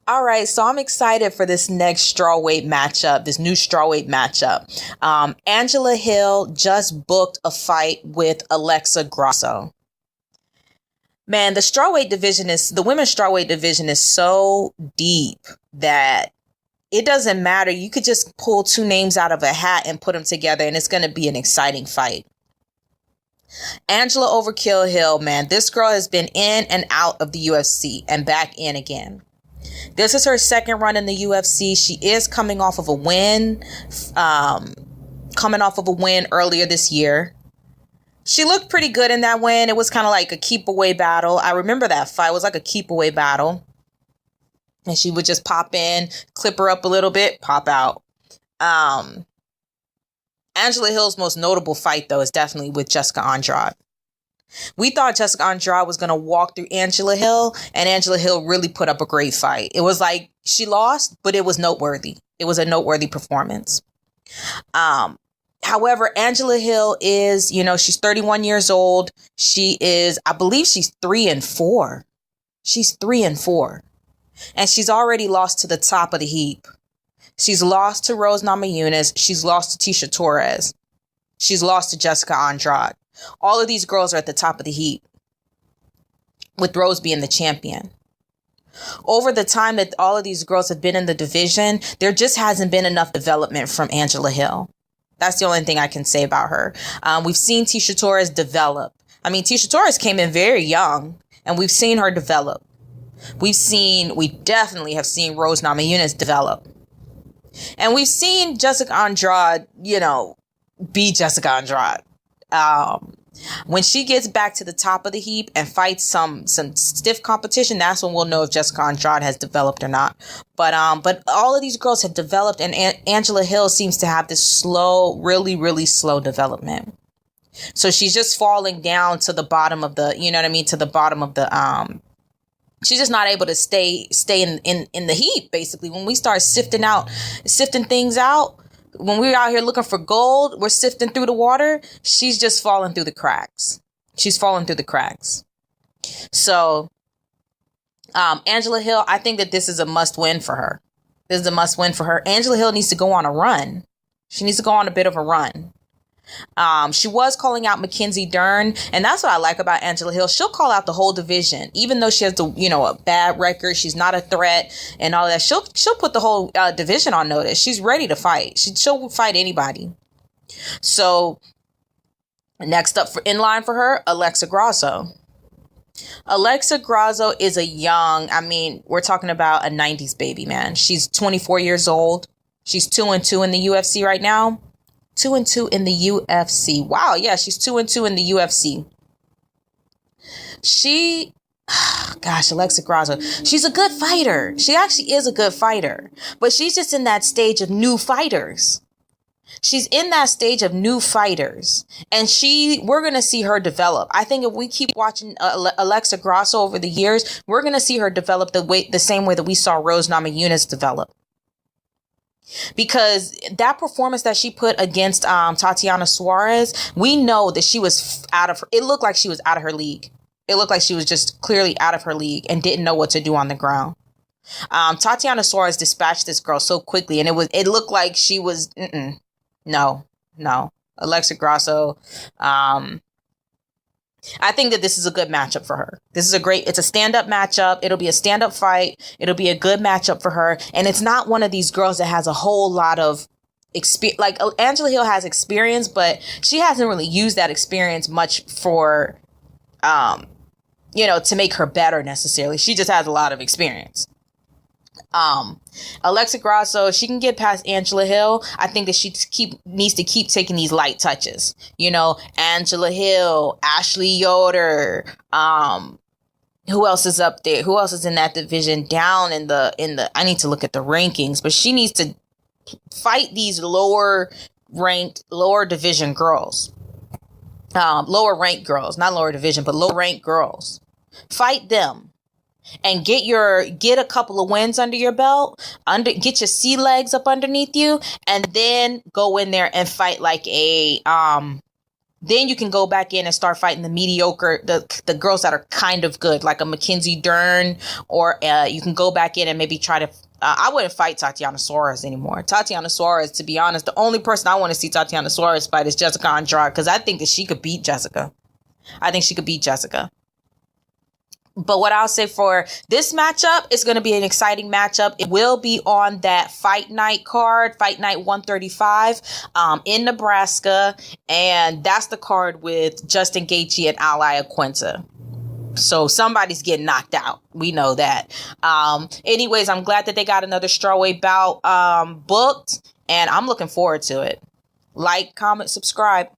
All right, so I'm excited for this next strawweight matchup, this new strawweight matchup. Angela Hill just booked a fight with Alexa Grasso. Man, the women's strawweight division is so deep that it doesn't matter. You could just pull two names out of a hat and put them together, and it's going to be an exciting fight. Angela Overkill Hill, man, this girl has been in and out of the UFC and back in again. This is her second run in the UFC. She is coming off of a win, earlier this year. She looked pretty good in that win. It was kind of like a keep away battle. I remember that fight. It was like a keep away battle. And she would just pop in, clip her up a little bit, pop out. Angela Hill's most notable fight, though, is definitely with Jessica Andrade. We thought Jessica Andrade was going to walk through Angela Hill, and Angela Hill really put up a great fight. It was like she lost, but it was noteworthy. It was a noteworthy performance. However, Angela Hill is, she's 31 years old. I believe she's 3-4. She's 3-4. And she's already lost to the top of the heap. She's lost to Rose Namajunas. She's lost to Tisha Torres. She's lost to Jessica Andrade. All of these girls are at the top of the heap, with Rose being the champion. Over the time that all of these girls have been in the division, there just hasn't been enough development from Angela Hill. That's the only thing I can say about her. We've seen Tisha Torres develop. Tisha Torres came in very young, and we've seen her develop. We definitely have seen Rose Namajunas develop. And we've seen Jessica Andrade, be Jessica Andrade. When she gets back to the top of the heap and fights some stiff competition, that's when we'll know if Jessica Andrade has developed or not. But all of these girls have developed, and Angela Hill seems to have this slow, really, really slow development. So she's just falling down to the bottom of the, to the bottom of the, she's just not able to stay in the heap, basically. When we start sifting things out, when we're out here looking for gold, we're sifting through the water. She's just falling through the cracks. So, Angela Hill, I think that this is a must win for her. Angela Hill needs to go on a run. She needs to go on a bit of a run. She was calling out Mackenzie Dern, and that's what I like about Angela Hill. She'll call out the whole division, even though she has a bad record. She's not a threat and all that. She'll put the whole division on notice. She's ready to fight. She'll fight anybody. So next up in line for her, Alexa Grasso. Alexa Grasso is we're talking about a 90s baby, man. She's 24 years old. She's 2-2 in the UFC right now. 2-2 in the UFC. Wow, yeah, she's 2-2 in the UFC. Alexa Grasso, she's a good fighter. She actually is a good fighter, but she's just in that stage of new fighters. And we're going to see her develop. I think if we keep watching Alexa Grasso over the years, we're going to see her develop the same way that we saw Rose Namajunas develop. Because that performance that she put against Tatiana Suarez, we know that she was it looked like she was out of her league. It looked like she was just clearly out of her league and didn't know what to do on the ground. Tatiana Suarez dispatched this girl so quickly, and it looked like she was, no. Alexa Grasso, I think that this is a good matchup for her. It's a stand-up matchup. It'll be a stand-up fight. It'll be a good matchup for her. And it's not one of these girls that has a whole lot of experience. Like Angela Hill has experience, but she hasn't really used that experience much for, to make her better necessarily. She just has a lot of experience. Alexa Grasso, she can get past Angela Hill. I think that she needs to keep taking these light touches. Angela Hill, Ashley Yoder, who else is up there? Who else is in that division down in the I need to look at the rankings, but she needs to fight these lower division girls. Lower ranked girls, not lower division, but lower ranked girls. Fight them. And get a couple of wins under your belt, get your sea legs up underneath you, and then go in there and fight like a Then you can go back in and start fighting the mediocre, the girls that are kind of good, like a Mackenzie Dern, or you can go back in and maybe try to. I wouldn't fight Tatiana Suarez anymore. Tatiana Suarez, to be honest, the only person I want to see Tatiana Suarez fight is Jessica Andrade, because I think that she could beat Jessica. I think she could beat Jessica. But what I'll say for this matchup, it's going to be an exciting matchup. It will be on that Fight Night card, Fight Night 135 in Nebraska. And that's the card with Justin Gaethje and Al Iaquinta. So somebody's getting knocked out. We know that. Anyways, I'm glad that they got another strawweight bout booked. And I'm looking forward to it. Like, comment, subscribe.